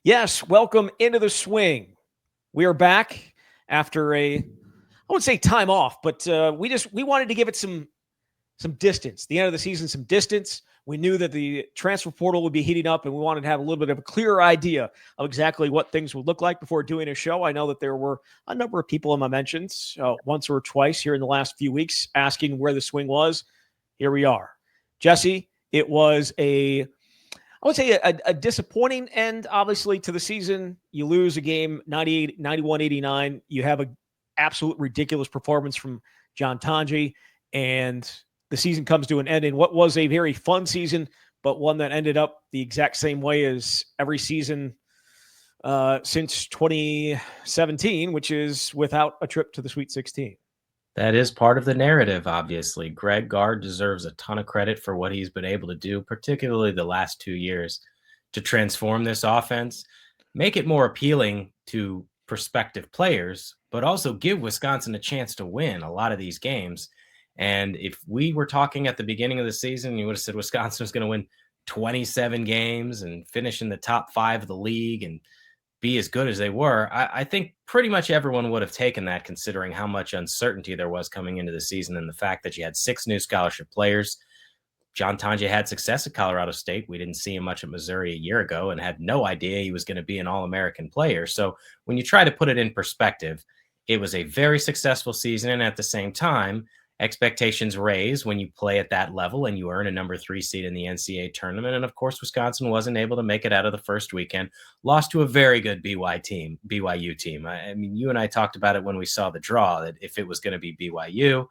Yes, welcome into the swing. We are back after I wouldn't say time off, but we wanted to give it some distance. The end of the season, some distance. We knew that the transfer portal would be heating up, and we wanted to have a little bit of a clearer idea of exactly what things would look like before doing a show. I know that there were a number of people in my mentions once or twice here in the last few weeks asking where the swing was. Here we are. Jesse, it was I would say a disappointing end, obviously, to the season. You lose a game 98, 91, 89. You have an absolute ridiculous performance from John Tanji, and the season comes to an end in what was a very fun season, but one that ended up the exact same way as every season since 2017, which is without a trip to the Sweet 16. That is part of the narrative, obviously. Greg Gard deserves a ton of credit for what he's been able to do, particularly the last 2 years, to transform this offense, make it more appealing to prospective players, but also give Wisconsin a chance to win a lot of these games. And if we were talking at the beginning of the season, you would have said Wisconsin was going to win 27 games and finish in the top 5 of the league and be as good as they were. I think pretty much everyone would have taken that, considering how much uncertainty there was coming into the season and the fact that you had 6 new scholarship players. John Tanji had success at Colorado State. We didn't see him much at Missouri a year ago and had no idea he was going to be an All-American player. So when you try to put it in perspective, it was a very successful season. And at the same time, expectations raise when you play at that level and you earn a number 3 seed in the NCAA tournament. And of course, Wisconsin wasn't able to make it out of the first weekend, lost to a very good BYU team. I mean, you and I talked about it when we saw the draw, that if it was going to be BYU,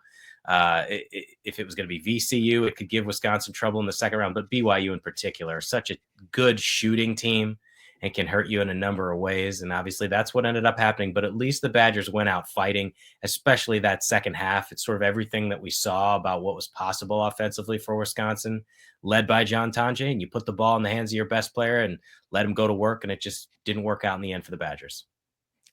if it was going to be VCU, it could give Wisconsin trouble in the second round. But BYU in particular, such a good shooting team and can hurt you in a number of ways. And obviously that's what ended up happening. But at least the Badgers went out fighting, especially that second half. It's sort of everything that we saw about what was possible offensively for Wisconsin, led by John Tanji. And you put the ball in the hands of your best player and let him go to work. And it just didn't work out in the end for the Badgers.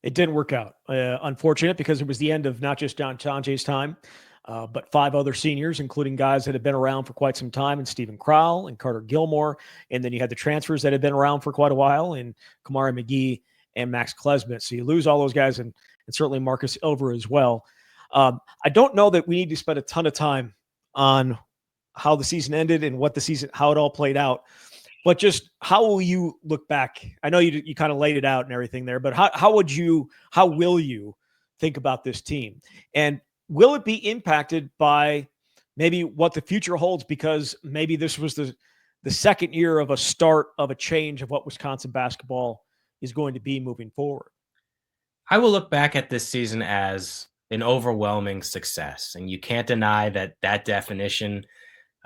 It didn't work out. Unfortunate, because it was the end of not just John Tanji's time, but 5 other seniors, including guys that had been around for quite some time, and Stephen Crowell and Carter Gilmore. And then you had the transfers that had been around for quite a while, and Kamari McGee and Max Klesmit. So you lose all those guys, and certainly Marcus Ilver as well. I don't know that we need to spend a ton of time on how the season ended and how it all played out. But just how will you look back? I know you kind of laid it out and everything there, but how will you think about this team? And will it be impacted by maybe what the future holds? Because maybe this was the second year of a start of a change of what Wisconsin basketball is going to be moving forward. I will look back at this season as an overwhelming success. And you can't deny that definition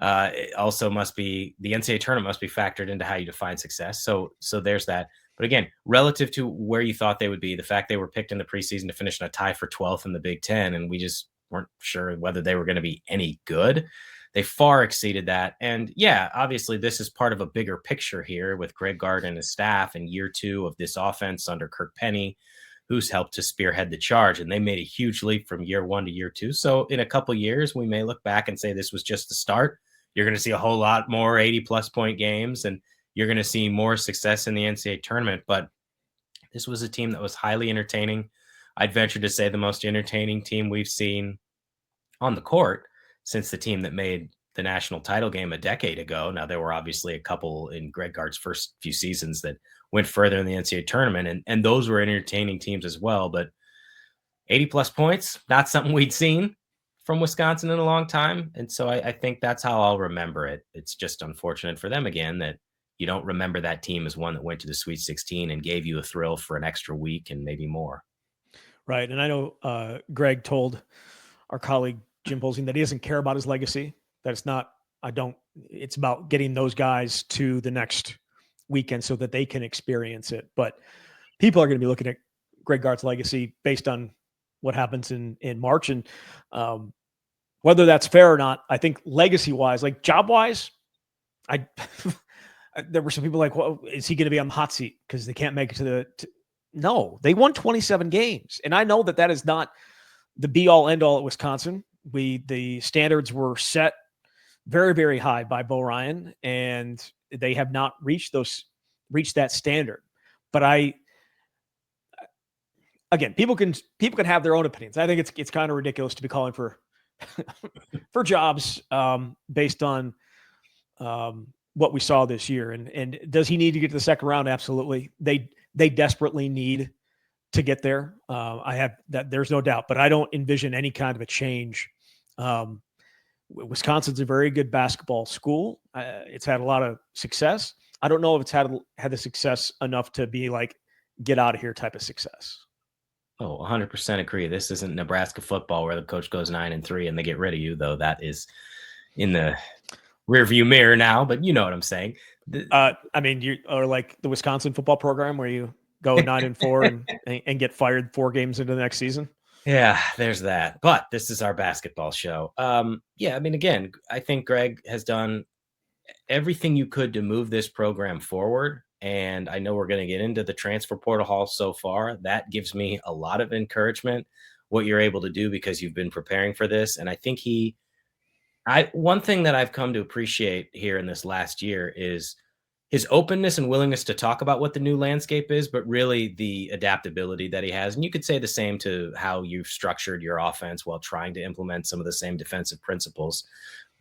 it also must be, the NCAA tournament must be factored into how you define success. So there's that. But again, relative to where you thought they would be, the fact they were picked in the preseason to finish in a tie for 12th in the Big Ten, and we just weren't sure whether they were going to be any good. They far exceeded that. And yeah, obviously this is part of a bigger picture here with Greg Gard and his staff in year 2 of this offense under Kirk Penny, who's helped to spearhead the charge. And they made a huge leap from year 1 to year 2. So in a couple of years, we may look back and say this was just the start. You're going to see a whole lot more 80-plus point games, and you're going to see more success in the NCAA tournament. But this was a team that was highly entertaining. I'd venture to say the most entertaining team we've seen on the court since the team that made the national title game a decade ago. Now, there were obviously a couple in Greg Gard's first few seasons that went further in the NCAA tournament, and those were entertaining teams as well. But 80-plus points, not something we'd seen from Wisconsin in a long time. And so I think that's how I'll remember it. It's just unfortunate for them, again, that you don't remember that team as one that went to the Sweet 16 and gave you a thrill for an extra week and maybe more. Right. And I know Greg told our colleague Jim Polzing that he doesn't care about his legacy. That it's about getting those guys to the next weekend so that they can experience it. But people are going to be looking at Greg Gard's legacy based on what happens in March. And whether that's fair or not, I think legacy-wise, like job-wise, there were some people like, well, is he going to be on the hot seat because they can't make it to no, they won 27 games. And I know that is not the be-all, end-all at Wisconsin. The standards were set very, very high by Bo Ryan, and they have not reached that standard. But again, people can have their own opinions. I think it's kind of ridiculous to be calling for for jobs based on what we saw this year. And does he need to get to the second round? Absolutely. They desperately need to get there. I have that. There's no doubt, but I don't envision any kind of a change. Wisconsin's a very good basketball school. It's had a lot of success. I don't know if it's had the success enough to be like, get out of here type of success. Oh, 100% agree. This isn't Nebraska football where the coach goes 9-3 and they get rid of you, though. That is in the rearview mirror now, but you know what I'm saying. I mean, you are like the Wisconsin football program where you go 9-4 and get fired 4 games into the next season. Yeah, there's that. But this is our basketball show. Yeah, I mean, again, I think Greg has done everything you could to move this program forward. And I know we're going to get into the transfer portal hall so far. That gives me a lot of encouragement, what you're able to do because you've been preparing for this. And I think one thing that I've come to appreciate here in this last year is his openness and willingness to talk about what the new landscape is, but really the adaptability that he has. And you could say the same to how you've structured your offense while trying to implement some of the same defensive principles.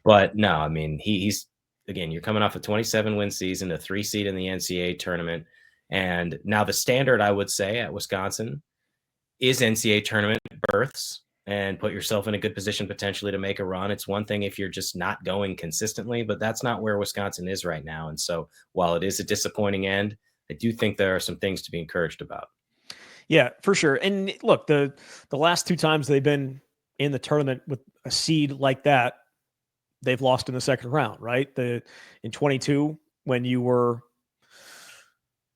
But no, I mean, he's again, you're coming off a 27-win season, a 3 seed in the NCAA tournament. And now the standard, I would say, at Wisconsin is NCAA tournament berths and put yourself in a good position potentially to make a run. It's one thing if you're just not going consistently, but that's not where Wisconsin is right now. And so while it is a disappointing end, I do think there are some things to be encouraged about. Yeah, for sure. And look, the last 2 times they've been in the tournament with a seed like that, they've lost in the second round, right? In 22, when you were,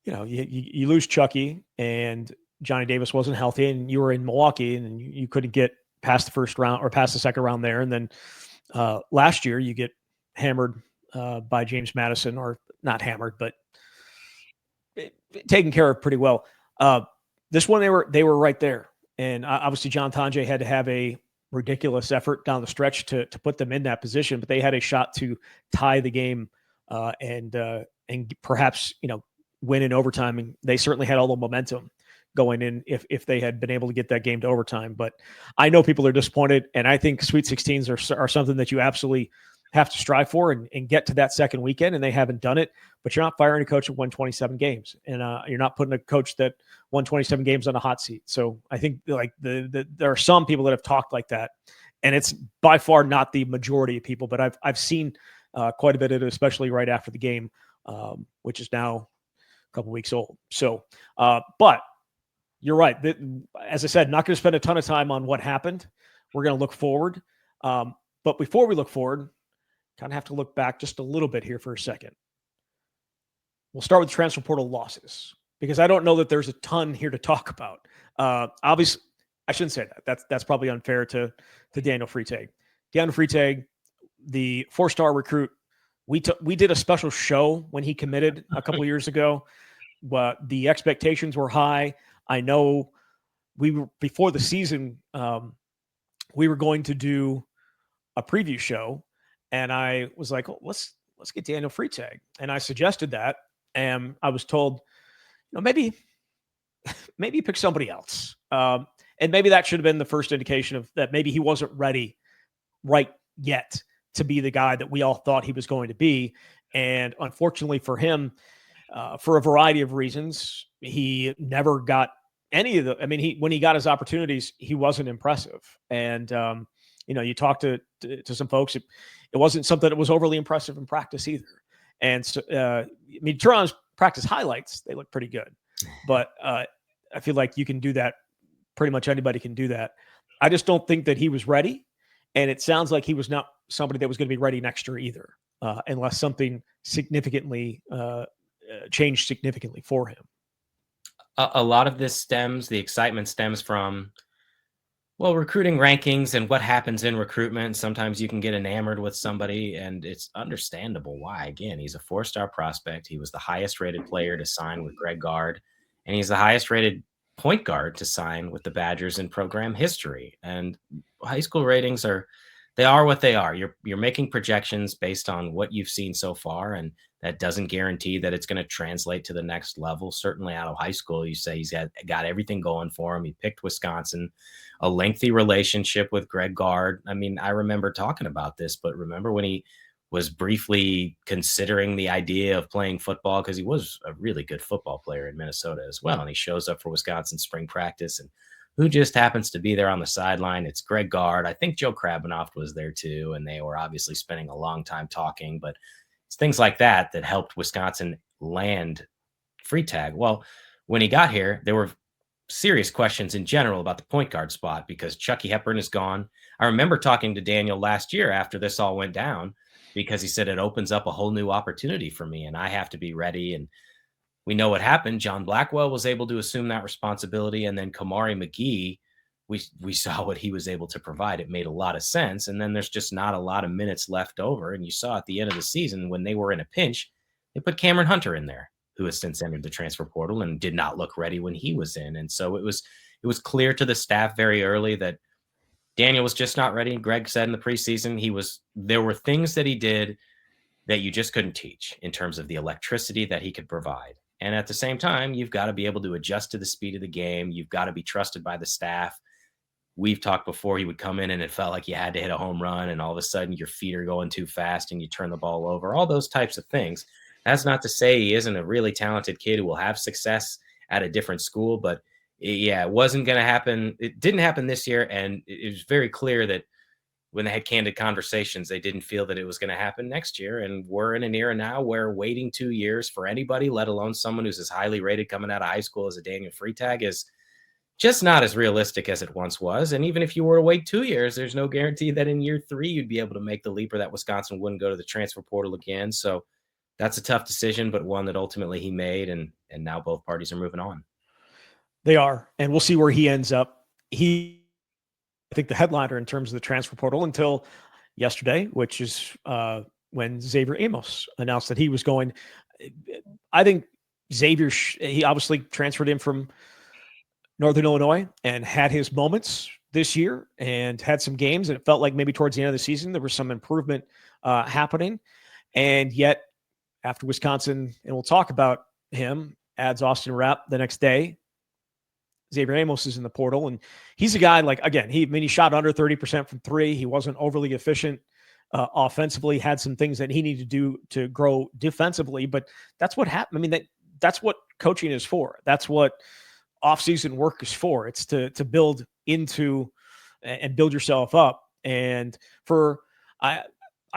you lose Chucky and Johnny Davis wasn't healthy, and you were in Milwaukee, and you couldn't get past the first round or past the second round there. And then last year, you get hammered by James Madison, or not hammered, but taken care of pretty well. This one, they were right there, and obviously John Tonje had to have a ridiculous effort down the stretch to put them in that position, but they had a shot to tie the game and perhaps win in overtime. And they certainly had all the momentum going in if they had been able to get that game to overtime. But I know people are disappointed, and I think Sweet 16s are something that you absolutely have to strive for and get to that second weekend, and they haven't done it. But you're not firing a coach that won 27 games, and you're not putting a coach that won 27 games on a hot seat. So I think like there are some people that have talked like that, and it's by far not the majority of people. But I've seen quite a bit of it, especially right after the game, which is now a couple weeks old. So, but you're right. As I said, not going to spend a ton of time on what happened. We're going to look forward. But before we look forward, kind of have to look back just a little bit here for a second. We'll start with transfer portal losses, because I don't know that there's a ton here to talk about. Obviously, I shouldn't say that. That's probably unfair to Daniel Freitag. Daniel Freitag, the 4-star recruit, we did a special show when he committed a couple of years ago. But the expectations were high. I know we were before the season. We were going to do a preview show, and I was like, let's get Daniel Freitag, and I suggested that, and I was told, maybe pick somebody else, and maybe that should have been the first indication of that. Maybe he wasn't ready right yet to be the guy that we all thought he was going to be, and unfortunately for him, for a variety of reasons, he never got any of the. I mean, when he got his opportunities, he wasn't impressive, and you talk to some folks. It wasn't something that was overly impressive in practice either. And so, I mean, turn on his practice highlights; they look pretty good. But I feel like you can do that. Pretty much anybody can do that. I just don't think that he was ready, and it sounds like he was not somebody that was going to be ready next year either, unless something significantly changed significantly for him. A lot of the excitement stems from, well, recruiting rankings and what happens in recruitment. Sometimes you can get enamored with somebody, and it's understandable why. Again, he's a 4-star prospect. He was the highest rated player to sign with Greg Gard, and he's the highest rated point guard to sign with the Badgers in program history. And high school ratings are They are what they are. You're making projections based on what you've seen so far, and that doesn't guarantee that it's going to translate to the next level. Certainly out of high school, you say he's got everything going for him. He picked Wisconsin, a lengthy relationship with Greg Gard. I mean, I remember talking about this, but remember when he was briefly considering the idea of playing football, because he was a really good football player in Minnesota as well. And he shows up for Wisconsin spring practice, and who just happens to be there on the sideline? It's Greg Gard. I think Joe Krabbenhoft was there too, and they were obviously spending a long time talking. But it's things like that that helped Wisconsin land Freitag. Well, when he got here, there were serious questions in general about the point guard spot because Chucky Hepburn is gone. I remember talking to Daniel last year after this all went down because he said it opens up a whole new opportunity for me and I have to be ready. And we know what happened. John Blackwell was able to assume that responsibility. And then Kamari McGee, we saw what he was able to provide. It made a lot of sense. And then there's just not a lot of minutes left over. And you saw at the end of the season when they were in a pinch, they put Cameron Hunter in there, who has since entered the transfer portal and did not look ready when he was in. And so it was clear to the staff very early that Daniel was just not ready. Greg said in the preseason, there were things that he did that you just couldn't teach in terms of the electricity that he could provide. And at the same time, you've got to be able to adjust to the speed of the game. You've got to be trusted by the staff. We've talked before, he would come in and it felt like you had to hit a home run and all of a sudden your feet are going too fast and you turn the ball over, all those types of things. That's not to say he isn't a really talented kid who will have success at a different school, but yeah, it wasn't going to happen. It didn't happen this year. And it was very clear that when they had candid conversations, they didn't feel that it was going to happen next year. And we're in an era now where waiting 2 years for anybody, let alone someone who's as highly rated coming out of high school as a Daniel Freitag, is just not as realistic as it once was. And even if you were to wait 2 years, there's no guarantee that in year 3 you'd be able to make the leap or that Wisconsin wouldn't go to the transfer portal again. So that's a tough decision, but one that ultimately he made. And now both parties are moving on. They are. And we'll see where he ends up. I think the headliner in terms of the transfer portal until yesterday, which is when Xavier Amos announced that he was going. I think Xavier, he obviously transferred in from Northern Illinois and had his moments this year and had some games. And it felt like maybe towards the end of the season, there was some improvement happening. And yet after Wisconsin, and we'll talk about him, adds Austin Rapp the next day, Xavier Amos is in the portal, and he's a guy like, again, he shot under 30% from three. He wasn't overly efficient offensively, had some things that he needed to do to grow defensively, but that's what happened. I mean, that's what coaching is for. That's what offseason work is for. It's to build into and build yourself up. And I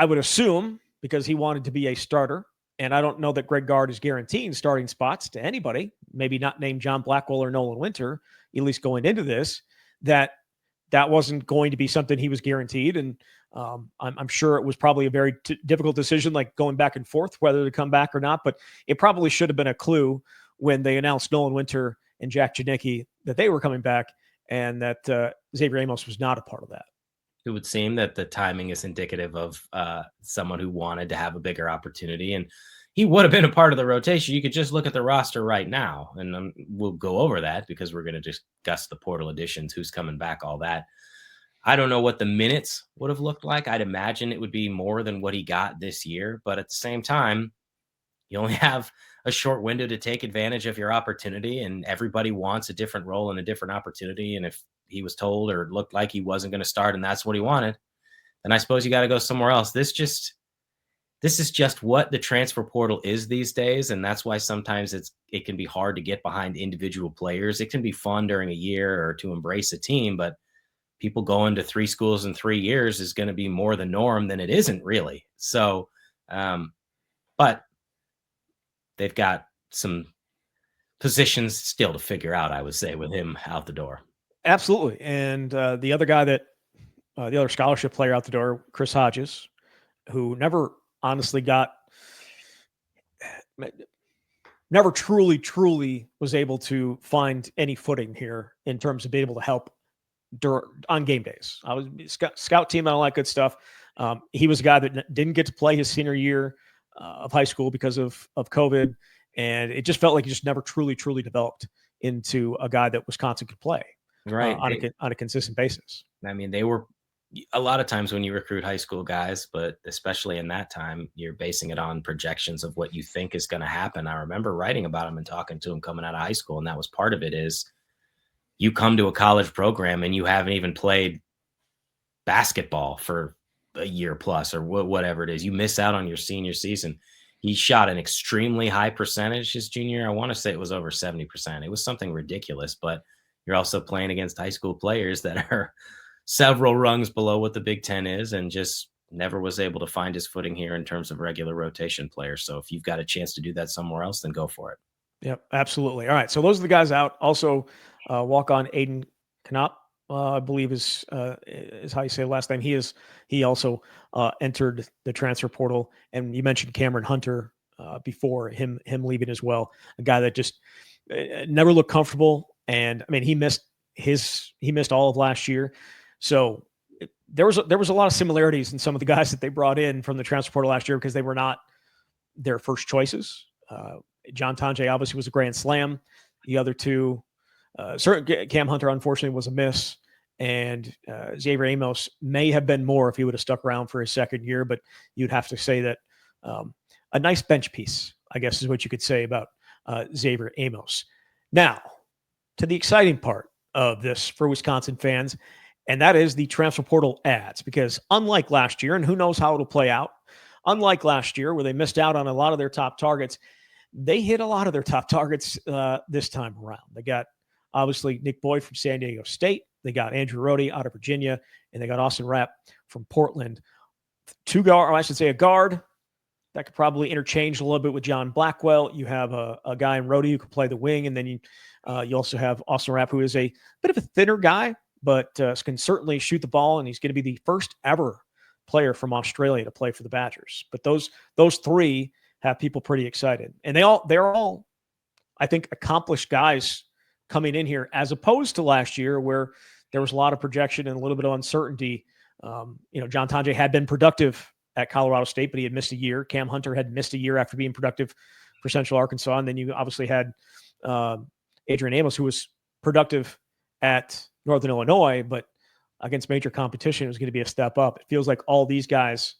would assume, because he wanted to be a starter, and I don't know that Greg Gard is guaranteeing starting spots to anybody, maybe not named John Blackwell or Nolan Winter, at least going into this, that wasn't going to be something he was guaranteed. And I'm sure it was probably a very difficult decision, like going back and forth, whether to come back or not. But it probably should have been a clue when they announced Nolan Winter and Jack Janicki that they were coming back, and that Xavier Amos was not a part of that. It would seem that the timing is indicative of someone who wanted to have a bigger opportunity, and he would have been a part of the rotation. You could just look at the roster right now, and we'll go over that because we're going to discuss the portal additions, who's coming back, all that. I don't know what the minutes would have looked like. I'd imagine it would be more than what he got this year, but at the same time, you only have a short window to take advantage of your opportunity, and everybody wants a different role and a different opportunity. And if he was told or looked like he wasn't going to start and that's what he wanted, then I suppose you got to go somewhere else. This is just what the transfer portal is these days. And that's why sometimes it can be hard to get behind individual players. It can be fun during a year or to embrace a team, but people going to 3 schools in 3 years is going to be more the norm than it isn't really. So, but they've got some positions still to figure out, I would say, with him out the door. Absolutely. And the other guy the other scholarship player out the door, Chris Hodges, who never truly was able to find any footing here in terms of being able to help on game days. I was scout team and all that good stuff. He was a guy that didn't get to play his senior year of high school because of COVID. And it just felt like he just never truly developed into a guy that Wisconsin could play right on a consistent basis. I mean, they were a lot of times when you recruit high school guys, but especially in that time, you're basing it on projections of what you think is going to happen. I remember writing about him and talking to him coming out of high school, and that was part of it. Is you come to a college program and you haven't even played basketball for a year plus or whatever it is. You miss out on your senior season. He shot an extremely high percentage his junior year. I want to say it was over 70%. It was something ridiculous, but you're also playing against high school players that are several rungs below what the Big Ten is, and just never was able to find his footing here in terms of regular rotation players. So if you've got a chance to do that somewhere else, then go for it. Yep, absolutely. All right, so those are the guys out. Also, walk on Aiden Knopp, I believe is how you say the last name. He also entered the transfer portal, and you mentioned Cameron Hunter before him leaving as well. A guy that just never looked comfortable, and I mean he missed all of last year. So there was a lot of similarities in some of the guys that they brought in from the transfer portal last year because they were not their first choices. John Tonje obviously was a grand slam. The other two, Cam Hunter unfortunately was a miss, and Xavier Amos may have been more if he would have stuck around for his second year. But you'd have to say that a nice bench piece, I guess, is what you could say about Xavier Amos. Now, to the exciting part of this for Wisconsin fans, and that is the transfer portal ads. Because unlike last year, and who knows how it'll play out, unlike last year where they missed out on a lot of their top targets, they hit a lot of their top targets this time around. They got obviously Nick Boyd from San Diego State. They got Andrew Rohde out of Virginia, and they got Austin Rapp from Portland. A guard that could probably interchange a little bit with John Blackwell. You have a guy in Rohde who can play the wing, and then you also have Austin Rapp, who is a bit of a thinner guy, but can certainly shoot the ball, and he's going to be the first ever player from Australia to play for the Badgers. But those three have people pretty excited, and they're all, I think, accomplished guys coming in here, as opposed to last year where there was a lot of projection and a little bit of uncertainty. John Tonje had been productive at Colorado State, but he had missed a year. Cam Hunter had missed a year after being productive for Central Arkansas, and then you obviously had Adrian Amos, who was productive at Northern Illinois, but against major competition, it was going to be a step up. It feels like all these guys,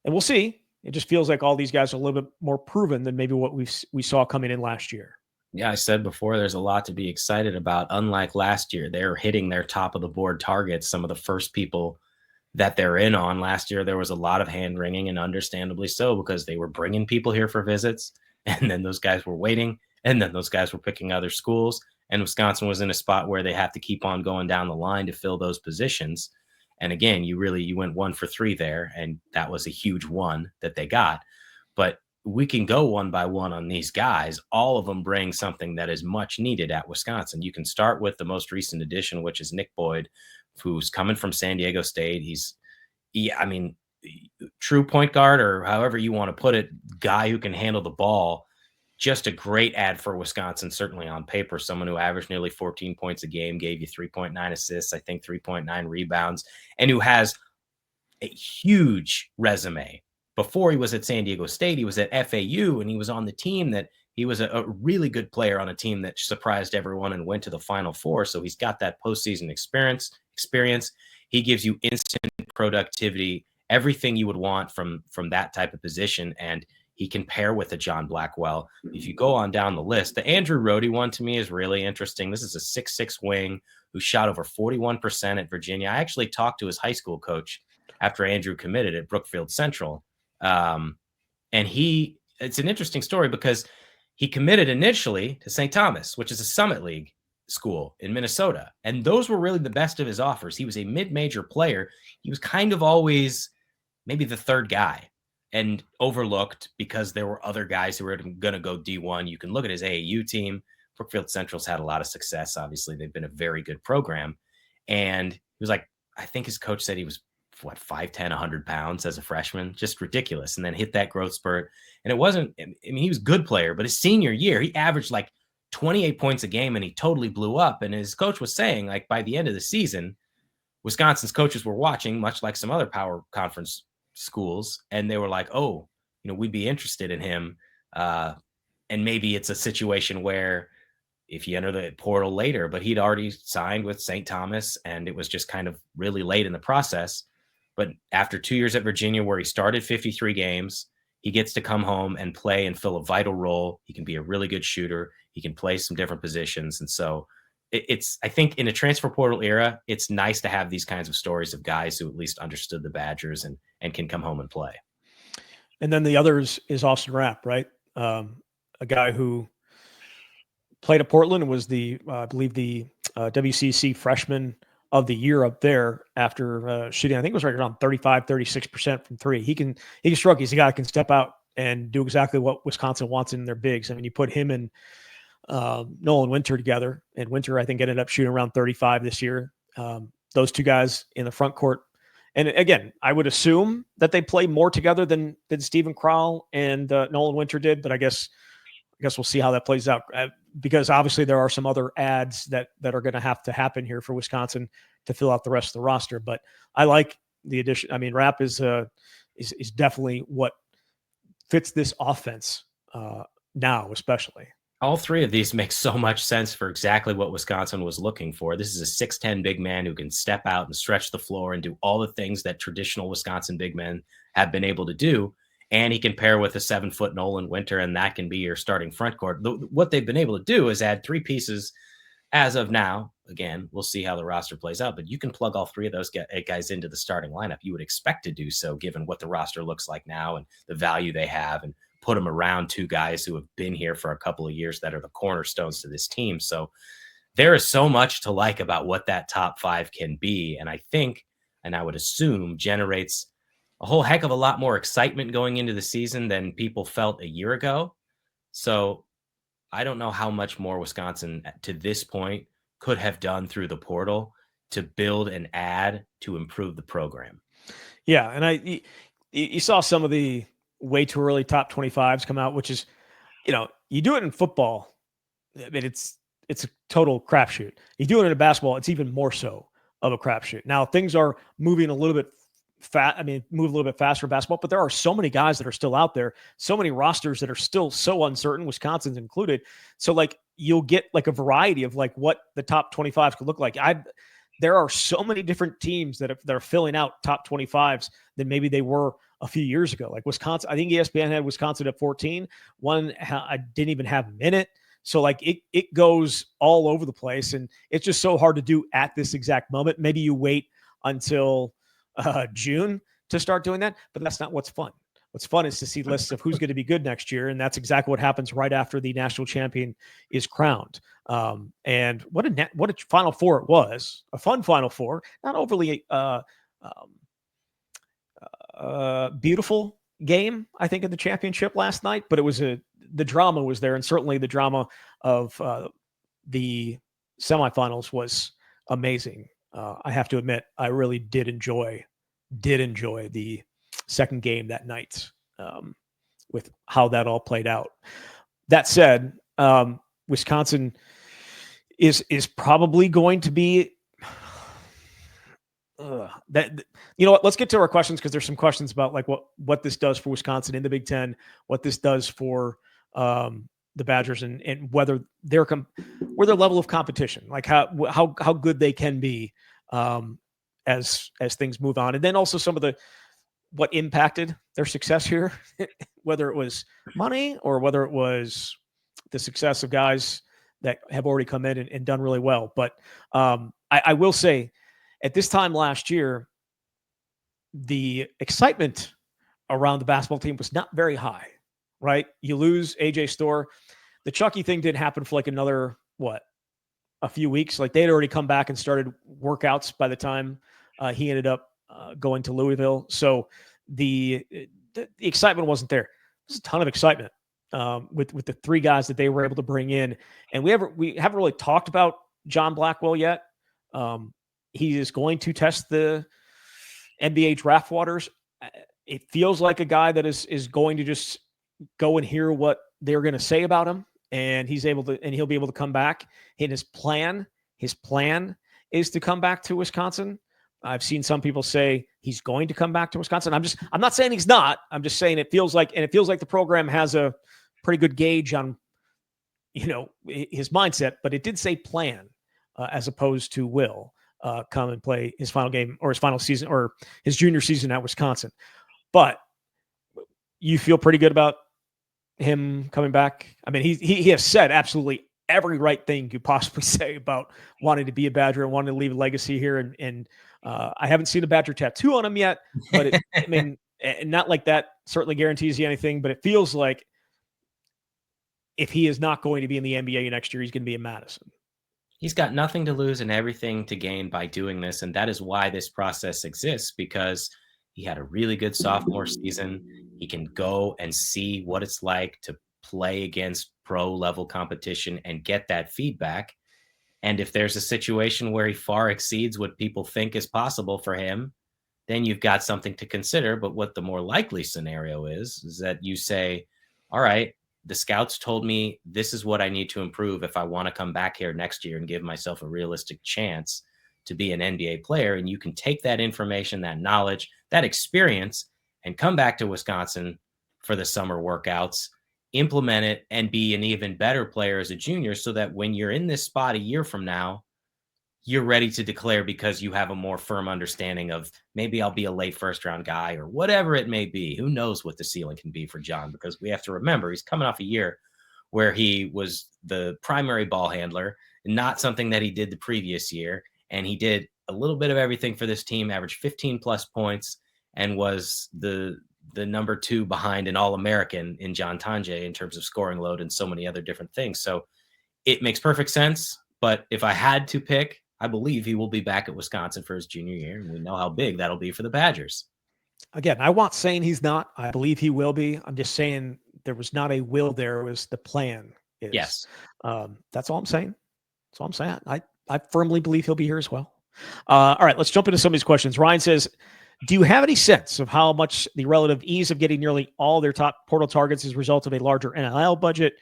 and we'll see, it just feels like all these guys are a little bit more proven than maybe what we saw coming in last year. Yeah, I said before, there's a lot to be excited about. Unlike last year, they're hitting their top of the board targets. Some of the first people that they're in on last year, there was a lot of hand wringing, and understandably so, because they were bringing people here for visits, and then those guys were waiting, and then those guys were picking other schools. And Wisconsin was in a spot where they have to keep on going down the line to fill those positions. And again, you went 1 for 3 there, and that was a huge one that they got. But we can go one by one on these guys. All of them bring something that is much needed at Wisconsin. You can start with the most recent addition, which is Nick Boyd, who's coming from San Diego State. True point guard, or however you want to put it, guy who can handle the ball. Just a great ad for Wisconsin, certainly on paper. Someone who averaged nearly 14 points a game, gave you 3.9 assists, I think 3.9 rebounds, and who has a huge resume. Before he was at San Diego State, he was at FAU, and he was on the team that he was a really good player on a team that surprised everyone and went to the Final Four. So he's got that postseason experience. He gives you instant productivity, everything you would want from that type of position, and he can pair with a John Blackwell. If you go on down the list, the Andrew Rohde one to me is really interesting. This is a 6'6" wing who shot over 41% at Virginia. I actually talked to his high school coach after Andrew committed at Brookfield Central. And it's an interesting story because he committed initially to St. Thomas, which is a Summit League school in Minnesota. And those were really the best of his offers. He was a mid-major player. He was kind of always maybe the third guy and overlooked because there were other guys who were going to go D1. You can look at his AAU team. Brookfield Central's had a lot of success. Obviously, they've been a very good program. And he was like, I think his coach said he was, 5'10", 100 pounds as a freshman, just ridiculous. And then hit that growth spurt. And it wasn't, he was a good player, but his senior year, he averaged like 28 points a game and he totally blew up. And his coach was saying, like, by the end of the season, Wisconsin's coaches were watching, much like some other power conference schools, and they were like, oh, we'd be interested in him. And maybe it's a situation where if you enter the portal later, but he'd already signed with St. Thomas, and it was just kind of really late in the process. But after 2 years at Virginia, where he started 53 games, he gets to come home and play and fill a vital role. He can be a really good shooter. He can play some different positions. And so it's, I think in a transfer portal era, it's nice to have these kinds of stories of guys who at least understood the Badgers and can come home and play. And then the others is Austin Rapp, right? A guy who played at Portland and was I believe the WCC freshman of the year up there after shooting, I think it was right around 35, 36% from three. He can stroke. He's a guy that can step out and do exactly what Wisconsin wants in their bigs. I mean, you put him and Nolan Winter together, and Winter, I think, ended up shooting around 35 this year. Those two guys in the front court. And again, I would assume that they play more together than Stephen Crowell and Nolan Winter did, but I guess we'll see how that plays out, because obviously there are some other ads that are going to have to happen here for Wisconsin to fill out the rest of the roster. But I like the addition. I mean, Rapp is definitely what fits this offense now, especially. All three of these make so much sense for exactly what Wisconsin was looking for. This is a 6'10" big man who can step out and stretch the floor and do all the things that traditional Wisconsin big men have been able to do. And he can pair with a 7-foot Nolan Winter, and that can be your starting front court. What they've been able to do is add three pieces as of now. Again, we'll see how the roster plays out, but you can plug all three of those guys into the starting lineup. You would expect to do so given what the roster looks like now and the value they have, and put them around two guys who have been here for a couple of years that are the cornerstones to this team. So there is so much to like about what that top five can be. And I think, and I would assume, generates a whole heck of a lot more excitement going into the season than people felt a year ago. So I don't know how much more Wisconsin to this point could have done through the portal to build and add to improve the program. Yeah. And you saw some of the way too early top 25s come out, which is, you do it in football. I mean, it's a total crapshoot. You do it in basketball, it's even more so of a crapshoot. Now things are moving a little bit move a little bit faster in basketball, but there are so many guys that are still out there, so many rosters that are still so uncertain, Wisconsin's included. So like you'll get like a variety of like what the top 25s could look like. There are so many different teams that are filling out top 25s than maybe they were a few years ago. Like Wisconsin, I think ESPN had Wisconsin at 14. One I didn't even have a minute. So like it goes all over the place, and it's just so hard to do at this exact moment. Maybe you wait until June to start doing that, but that's not what's fun. What's fun is to see lists of who's going to be good next year, and that's exactly what happens right after the national champion is crowned. And what a Final Four it was. A fun Final Four, not overly beautiful game, I think, in the championship last night, but it was the drama was there, and certainly the drama of the semifinals was amazing. I have to admit, I really did enjoy the second game that night with how that all played out. That said, Wisconsin is probably going to be that. You know what? Let's get to our questions, because there's some questions about like what this does for Wisconsin in the Big Ten, what this does for the Badgers, and whether their level of competition, like how good they can be as things move on, and then also some of what impacted their success here, whether it was money or whether it was the success of guys that have already come in and done really well. But I will say, at this time last year, the excitement around the basketball team was not very high, right? You lose AJ Storr. The Chucky thing didn't happen for like another, a few weeks. Like they had already come back and started workouts by the time he ended up going to Louisville. So the excitement wasn't there. There's a ton of excitement with the three guys that they were able to bring in. And we haven't really talked about John Blackwell yet. He is going to test the NBA draft waters. It feels like a guy that is going to just go and hear what they're going to say about him, and he'll be able to come back. And his plan is to come back to Wisconsin. I've seen some people say he's going to come back to Wisconsin. I'm not saying he's not. I'm just saying it feels like the program has a pretty good gauge on his mindset, but it did say plan as opposed to will come and play his final game or his final season or his junior season at Wisconsin. But you feel pretty good about him coming back? I mean, he has said absolutely every right thing you could possibly say about wanting to be a Badger and wanting to leave a legacy here. And I haven't seen a Badger tattoo on him yet, but I mean, not like that certainly guarantees you anything, but it feels like if he is not going to be in the NBA next year, he's going to be in Madison. He's got nothing to lose and everything to gain by doing this, and that is why this process exists, because he had a really good sophomore season. He can go and see what it's like to play against pro level competition and get that feedback. And if there's a situation where he far exceeds what people think is possible for him, then you've got something to consider. But what the more likely scenario is that you say, all right, the scouts told me this is what I need to improve if I want to come back here next year and give myself a realistic chance to be an NBA player. And you can take that information, that knowledge, that experience, and come back to Wisconsin for the summer workouts, implement it, and be an even better player as a junior so that when you're in this spot a year from now, you're ready to declare because you have a more firm understanding of maybe I'll be a late first round guy or whatever it may be. Who knows what the ceiling can be for John, because we have to remember he's coming off a year where he was the primary ball handler, not something that he did the previous year. And he did a little bit of everything for this team, averaged 15 plus points, and was the number 2 behind an All-American in John Tanje in terms of scoring load and so many other different things. So it makes perfect sense. But if I had to pick, I believe he will be back at Wisconsin for his junior year, and we know how big that'll be for the Badgers. Again, I want saying he's not. I believe he will be. I'm just saying there was not a will there. It was the plan is. Yes. That's all I'm saying. That's all I'm saying. I firmly believe he'll be here as well. All right, let's jump into some of these questions. Ryan says, do you have any sense of how much the relative ease of getting nearly all their top portal targets is a result of a larger NIL budget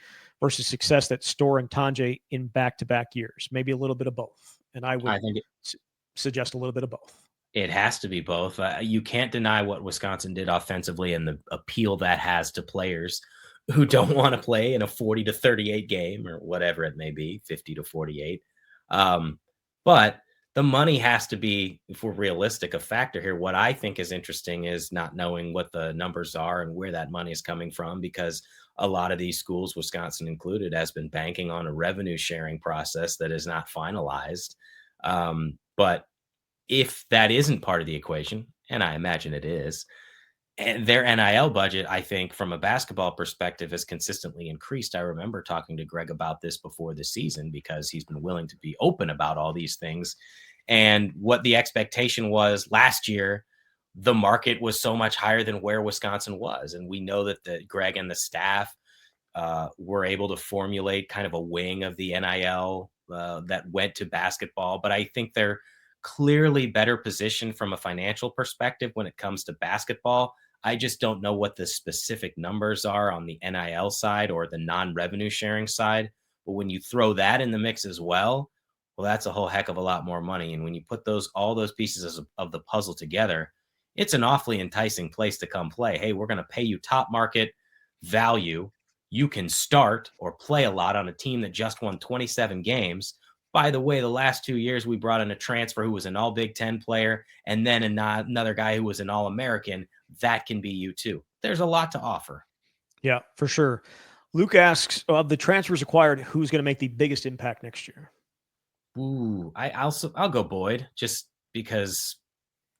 versus success that Store and Tanje in back-to-back years? Maybe a little bit of both. And I think suggest a little bit of both. It has to be both. You can't deny what Wisconsin did offensively and the appeal that has to players who don't want to play in a 40 to 38 game or whatever it may be, 50 to 48. But the money has to be, if we're realistic, a factor here. What I think is interesting is not knowing what the numbers are and where that money is coming from, because a lot of these schools, Wisconsin included, has been banking on a revenue sharing process that is not finalized. But if that isn't part of the equation, and I imagine it is, and their NIL budget, I think, from a basketball perspective, has consistently increased. I remember talking to Greg about this before the season because he's been willing to be open about all these things. And what the expectation was last year, the market was so much higher than where Wisconsin was. And we know that Greg and the staff were able to formulate kind of a wing of the NIL that went to basketball. But I think they're clearly better positioned from a financial perspective when it comes to basketball. I just don't know what the specific numbers are on the NIL side or the non-revenue sharing side. But when you throw that in the mix as well, that's a whole heck of a lot more money. And when you put all those pieces of the puzzle together, it's an awfully enticing place to come play. Hey, we're going to pay you top market value. You can start or play a lot on a team that just won 27 games. By the way, the last 2 years, we brought in a transfer who was an all Big Ten player and then another guy who was an All-American. That can be you too. There's a lot to offer. Yeah, for sure. Luke asks, of the transfers acquired, who's going to make the biggest impact next year? Ooh, I'll go Boyd, just because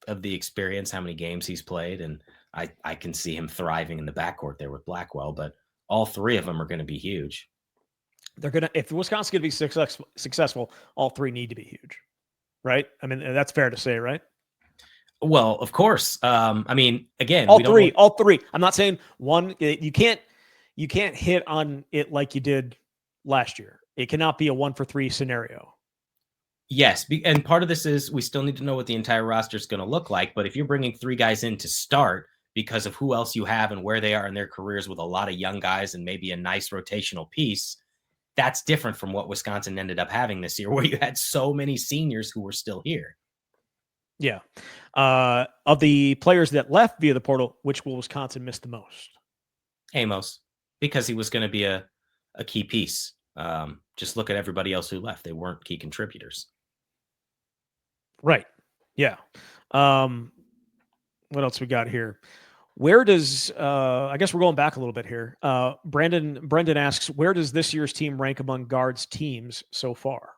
of the experience, how many games he's played, and I can see him thriving in the backcourt there with Blackwell. But all 3 of them are going to be huge. They're going to, if Wisconsin's going to be successful, all 3 need to be huge, right? I mean, that's fair to say, right? Well, of course. I mean, again, all three. I'm not saying one. You can't hit on it like you did last year. It cannot be a 1-for-3 scenario. Yes, and part of this is we still need to know what the entire roster is going to look like. But if you're bringing 3 guys in to start because of who else you have and where they are in their careers with a lot of young guys and maybe a nice rotational piece, that's different from what Wisconsin ended up having this year, where you had so many seniors who were still here. Yeah. Of the players that left via the portal, which will Wisconsin miss the most? Amos, because he was going to be a key piece. Just look at everybody else who left. They weren't key contributors. Right. Yeah. What else we got here? Where does I guess we're going back a little bit here. Brendan asks, where does this year's team rank among guards teams so far?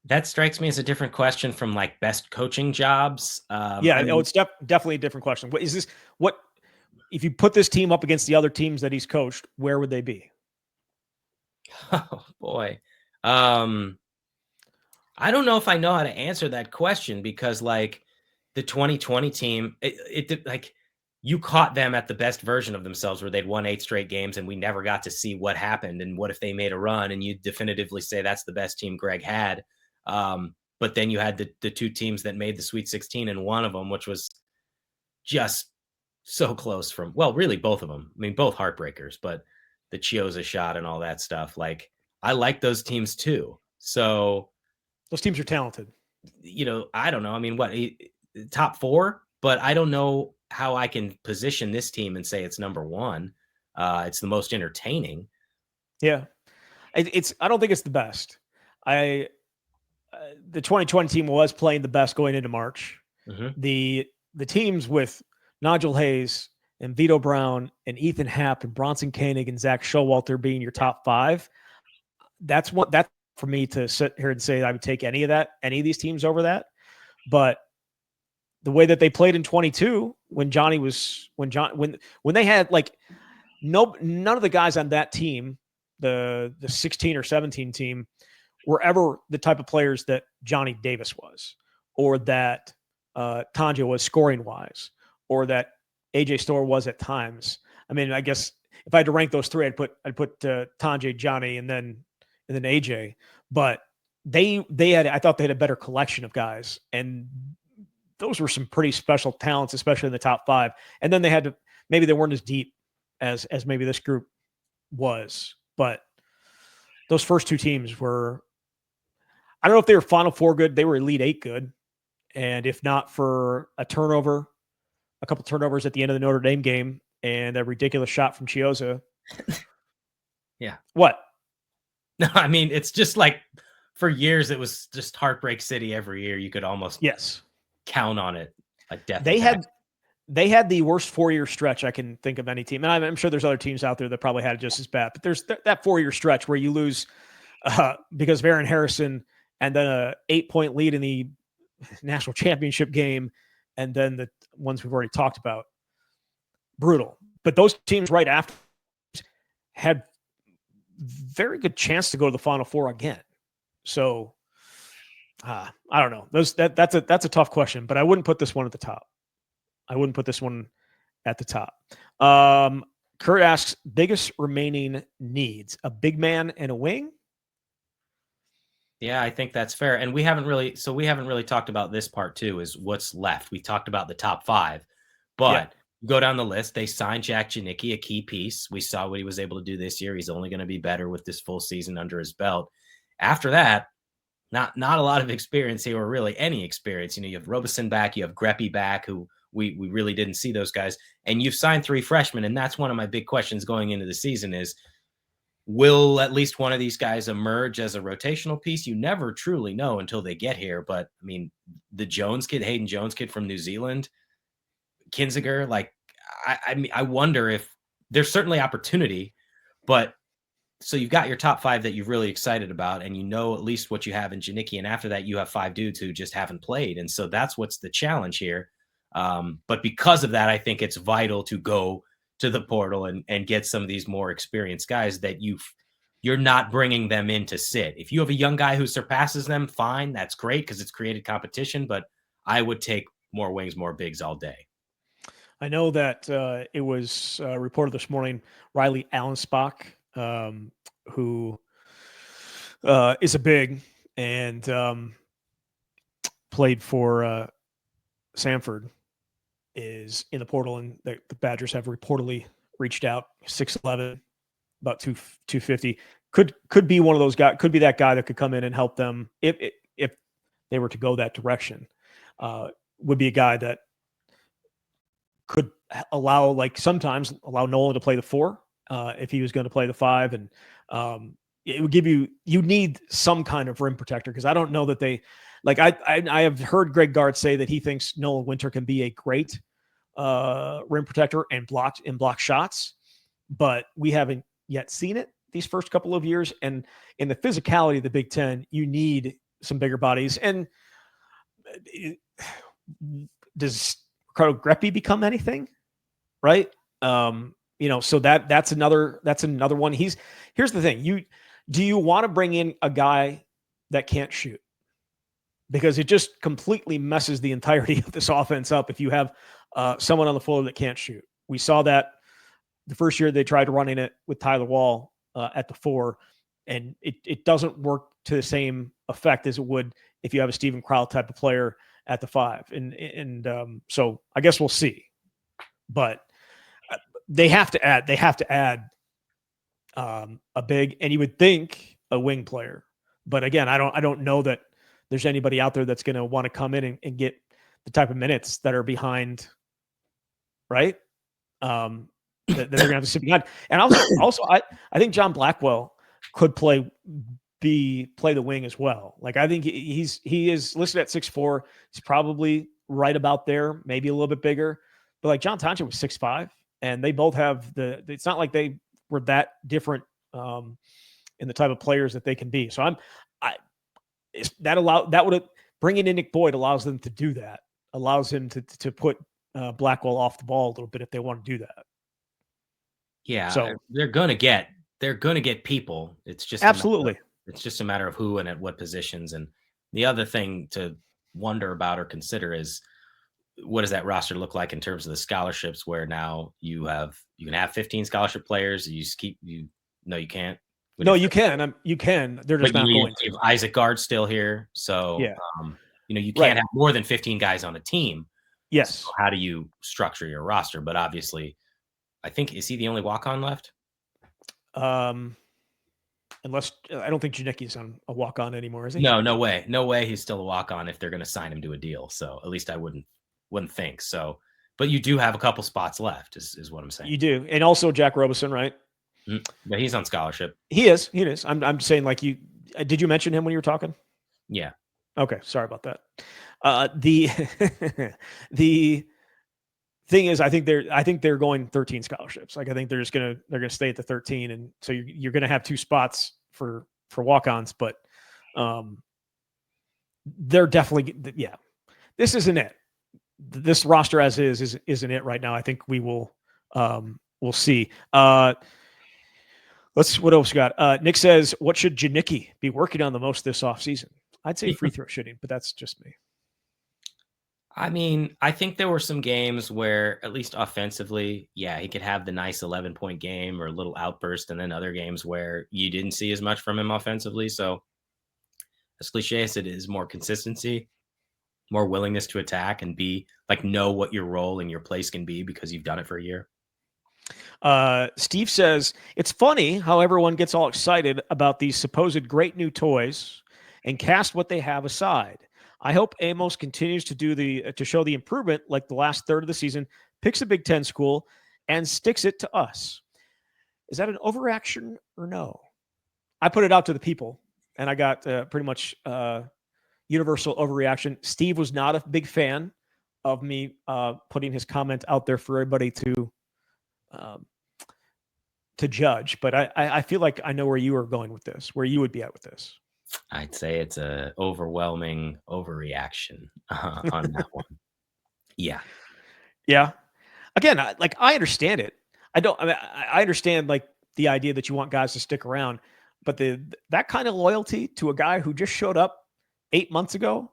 That strikes me as a different question from like best coaching jobs. Yeah, I mean, it's definitely a different question. What is this? What if you put this team up against the other teams that he's coached? Where would they be? oh boy. Um, I don't know if I know how to answer that question because like the 2020 team, like you caught them at the best version of themselves where they'd won 8 straight games and we never got to see what happened and what if they made a run and you definitively say that's the best team Greg had. But then you had the two teams that made the Sweet 16 and one of them, which was just so close from, well, really both of them. I mean, both heartbreakers, but the Chioza shot and all that stuff. Like I like those teams too. So Those teams are talented. I don't know. I mean, top 4, but I don't know how I can position this team and say it's number 1. It's the most entertaining. Yeah, it's. I don't think it's the best. I the 2020 team was playing the best going into March. Mhm. The teams with Nigel Hayes and Vito Brown and Ethan Happ and Bronson Koenig and Zach Showalter being your top 5. That's for me to sit here and say I would take any of these teams over that. But the way that they played in 22 when they had like none of the guys on that team, the 16 or 17 team, were ever the type of players that Johnny Davis was, or that Tanja was scoring wise, or that AJ Storr was at times. I mean, I guess if I had to rank those 3, I'd put Tanja, Johnny, and then AJ. But I thought they had a better collection of guys, and those were some pretty special talents, especially in the top 5. And then maybe they weren't as deep as maybe this group was, but those first 2 teams were, I don't know if they were Final 4 good. They were Elite 8 good. And if not for a couple turnovers at the end of the Notre Dame game and a ridiculous shot from Chioza. Yeah. What? No, I mean, it's just like for years, it was just Heartbreak City every year. You could almost count on it. Like death. They had the worst 4-year stretch I can think of any team. And I'm sure there's other teams out there that probably had it just as bad. But there's that 4-year stretch where you lose because of Aaron Harrison and then a 8-point lead in the national championship game. And then the ones we've already talked about. Brutal. But those teams right after had very good chance to go to the Final 4 again. So I don't know. That's a tough question, but I wouldn't put this one at the top. Kurt asks, biggest remaining needs, a big man and a wing? Yeah, I think that's fair. And we haven't really talked about this part too, is what's left. We talked about the top 5, but go down the list. They signed Jack Janicki, a key piece. We saw what he was able to do this year. He's only going to be better with this full season under his belt. After that, not a lot of experience here, or really any experience. You have Robeson back, you have Greppy back, who we really didn't see those guys. And you've signed 3 freshmen. And that's one of my big questions going into the season is, will at least one of these guys emerge as a rotational piece? You never truly know until they get here. But I mean, the Hayden Jones kid from New Zealand, Kinziger, like I mean, I wonder if there's certainly opportunity, but so you've got your top 5 that you're really excited about, and at least what you have in Janicki, and after that you have 5 dudes who just haven't played, and so that's what's the challenge here. But because of that, I think it's vital to go to the portal and get some of these more experienced guys that you're not bringing them in to sit. If you have a young guy who surpasses them, fine, that's great because it's created competition, but I would take more wings, more bigs all day. I know that it was reported this morning, Riley Allenspach, who is a big and played for Samford, is in the portal, and the Badgers have reportedly reached out. 6'11", about 250. Could be one of those guys. Could be that guy that could come in and help them if they were to go that direction. Would be a guy that could sometimes allow Nolan to play the 4, if he was going to play the 5, and it would give you need some kind of rim protector, because I don't know that they like I have heard Greg Gard say that he thinks Nolan Winter can be a great rim protector and block shots, but we haven't yet seen it these first couple of years. And in the physicality of the Big Ten, you need some bigger bodies. And does Ricardo Greppi become anything? Right. So that's another one. Here's the thing. Do you want to bring in a guy that can't shoot? Because it just completely messes the entirety of this offense up if you have someone on the floor that can't shoot. We saw that the first year they tried running it with Tyler Wall at the 4, and it doesn't work to the same effect as it would if you have a Steven Crowell type of player at the 5. And so I guess we'll see. But they have to add a big, and you would think a wing player. But again, I don't know that there's anybody out there that's going to want to come in and get the type of minutes that are behind, right? That they're going to have to sit behind. And also, I think John Blackwell could play the wing as well. Like, I think he is listed at 6'4". He's probably right about there, maybe a little bit bigger. But like John Tonchen was 6'5", and they both have it's not like they were that different in the type of players that they can be. So bringing in Nick Boyd allows them to do that. Allows him to put Blackwell off the ball a little bit if they want to do that. Yeah, so they're gonna get people. It's just absolutely. It's just a matter of who and at what positions. And the other thing to wonder about or consider is, what does that roster look like in terms of the scholarships, where now you can have 15 scholarship players. You can't. No, you can. You can. They're just not going to. Isaac Gard's still here. So, yeah. You can't have more than 15 guys on a team. Yes. So how do you structure your roster? But obviously, I think, is he the only walk-on left? Unless, I don't think Janicki's on a walk-on anymore, is he? No way. No way he's still a walk-on if they're going to sign him to a deal. So at least I wouldn't think so. But you do have a couple spots left, is what I'm saying. You do. And also Jack Robeson, right? But he's on scholarship. He is. I'm saying, like, did you mention him when you were talking? Yeah. Okay. Sorry about that. The thing is, I think they're going 13 scholarships. Like, I think they're going to stay at the 13. And so you're going to have 2 spots for walk-ons, but they're definitely, yeah, this isn't it. This roster as is isn't it right now. I think we will, we'll see. What else we got? Nick says, what should Janicki be working on the most this offseason? I'd say free throw shooting, but that's just me. I mean, I think there were some games where, at least offensively, yeah, he could have the nice 11-point game or a little outburst, and then other games where you didn't see as much from him offensively. So, as cliche as it is, more consistency, more willingness to attack, and know what your role and your place can be because you've done it for a year. Steve says, it's funny how everyone gets all excited about these supposed great new toys and cast what they have aside. I hope Amos continues to show the improvement like the last third of the season, picks a Big Ten school, and sticks it to us. Is that an overreaction or no? I put it out to the people, and I got pretty much universal overreaction. Steve was not a big fan of me putting his comment out there for everybody to judge, but I feel like I know where you are going with this, where you would be at with this. I'd say it's a overwhelming overreaction on that one. Yeah. Yeah. Again, I understand it. I understand like the idea that you want guys to stick around, but that kind of loyalty to a guy who just showed up 9 months ago,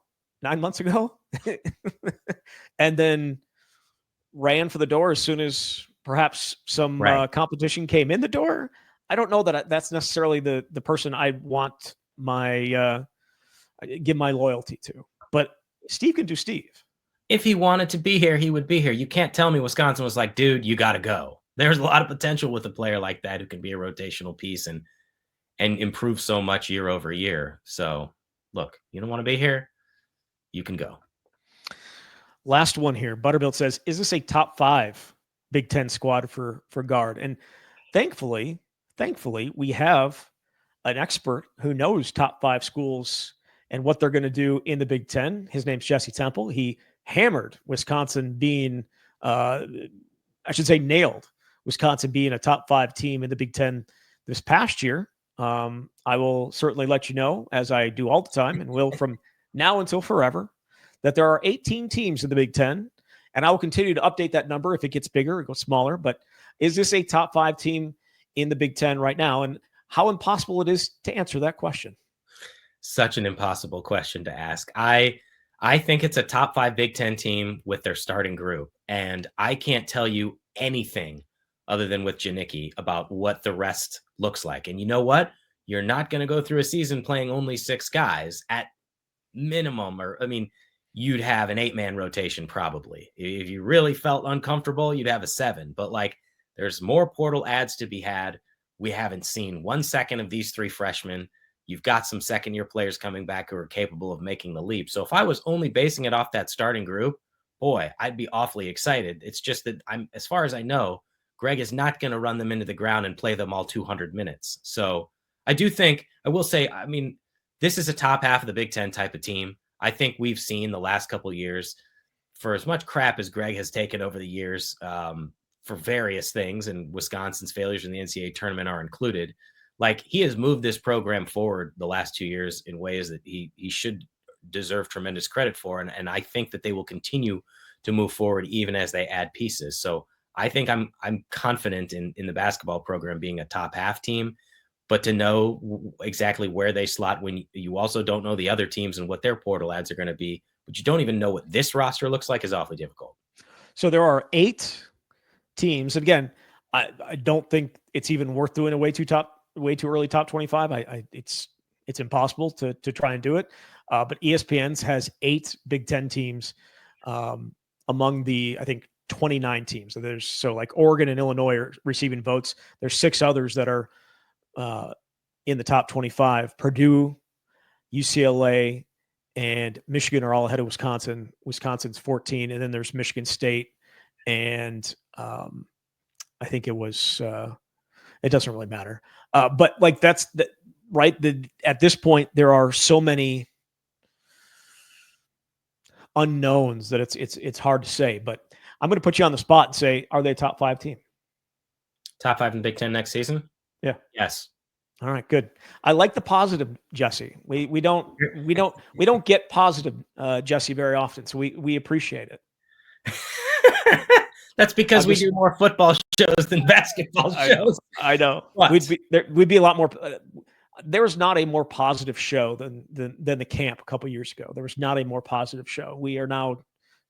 and then ran for the door as soon as perhaps some competition came in the door. I don't know that that's necessarily the person I want give my loyalty to, but Steve can do Steve. If he wanted to be here, he would be here. You can't tell me Wisconsin was like, dude, you got to go. There's a lot of potential with a player like that who can be a rotational piece and improve so much year over year. So look, you don't want to be here, you can go. Last one here. Butterbilt says, is this a top 5 Big Ten squad for guard? And thankfully, we have an expert who knows top 5 schools and what they're going to do in the Big Ten. His name's Jesse Temple. He hammered Wisconsin being, I should say, nailed Wisconsin being a top 5 team in the Big Ten this past year. I will certainly let you know, as I do all the time, and will from now until forever, that there are 18 teams in the Big Ten, and I will continue to update that number if it gets bigger or goes smaller. But is this a top 5 team in the Big Ten right now? And how impossible it is to answer that question. Such an impossible question to ask. I think it's a top 5 Big Ten team with their starting group, and I can't tell you anything other than with Janicki about what the rest looks like. And you know what? You're not going to go through a season playing only 6 guys at minimum, or I mean, you'd have an 8-man rotation probably. If you really felt uncomfortable, you'd have a 7. But like, there's more portal ads to be had. We haven't seen 1 second of these 3 freshmen. You've got some second-year players coming back who are capable of making the leap. So if I was only basing it off that starting group, boy, I'd be awfully excited. It's just that as far as I know, Greg is not going to run them into the ground and play them all 200 minutes. So I do think, I will say, I mean, this is a top half of the Big Ten type of team. I think we've seen the last couple of years, for as much crap as Greg has taken over the years for various things, and Wisconsin's failures in the NCAA tournament are included, like, he has moved this program forward the last 2 years in ways that he should deserve tremendous credit for. And I think that they will continue to move forward even as they add pieces. So I think I'm confident in the basketball program being a top half team, but to know exactly where they slot when you also don't know the other teams and what their portal ads are going to be, but you don't even know what this roster looks like, is awfully difficult. So there are 8 teams. Again, I don't think it's even worth doing a way too early top 25. It's impossible to try and do it. But ESPN's has 8 Big Ten teams among the, I think, 29 teams. So like Oregon and Illinois are receiving votes. There's 6 others that are in the top 25. Purdue, UCLA, and Michigan are all ahead of Wisconsin. Wisconsin's 14, and then there's Michigan State, and I think it was. It doesn't really matter, but like that's right. At this point, there are so many unknowns that it's hard to say. But I'm going to put you on the spot and say, are they a top 5 team? Top 5 in Big Ten next season? Yeah. Yes. All right, good. I like the positive, Jesse. We don't get positive, Jesse, very often, so we appreciate it. That's because we do more football shows than basketball shows. I know. We'd be a lot more. There was not a more positive show than the camp a couple years ago. There was not a more positive show. We are now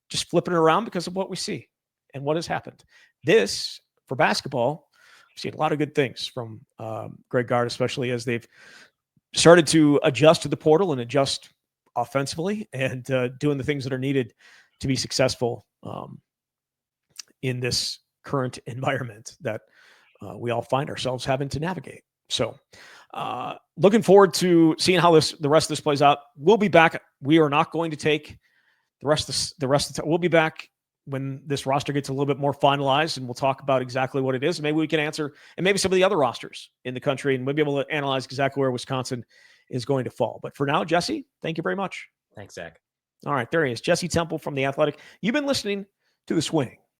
just flipping it around because of what we see and what has happened. This, for basketball, I've seen a lot of good things from Greg Gard, especially as they've started to adjust to the portal and adjust offensively and doing the things that are needed to be successful in this current environment that we all find ourselves having to navigate. So looking forward to seeing how the rest of this plays out. We'll be back. We are not going to take the rest of the time. We'll be back when this roster gets a little bit more finalized, and we'll talk about exactly what it is. Maybe we can answer, and maybe some of the other rosters in the country, and we'll be able to analyze exactly where Wisconsin is going to fall. But for now, Jesse, thank you very much. Thanks, Zach. All right, there he is, Jesse Temple from The Athletic. You've been listening to The Swing.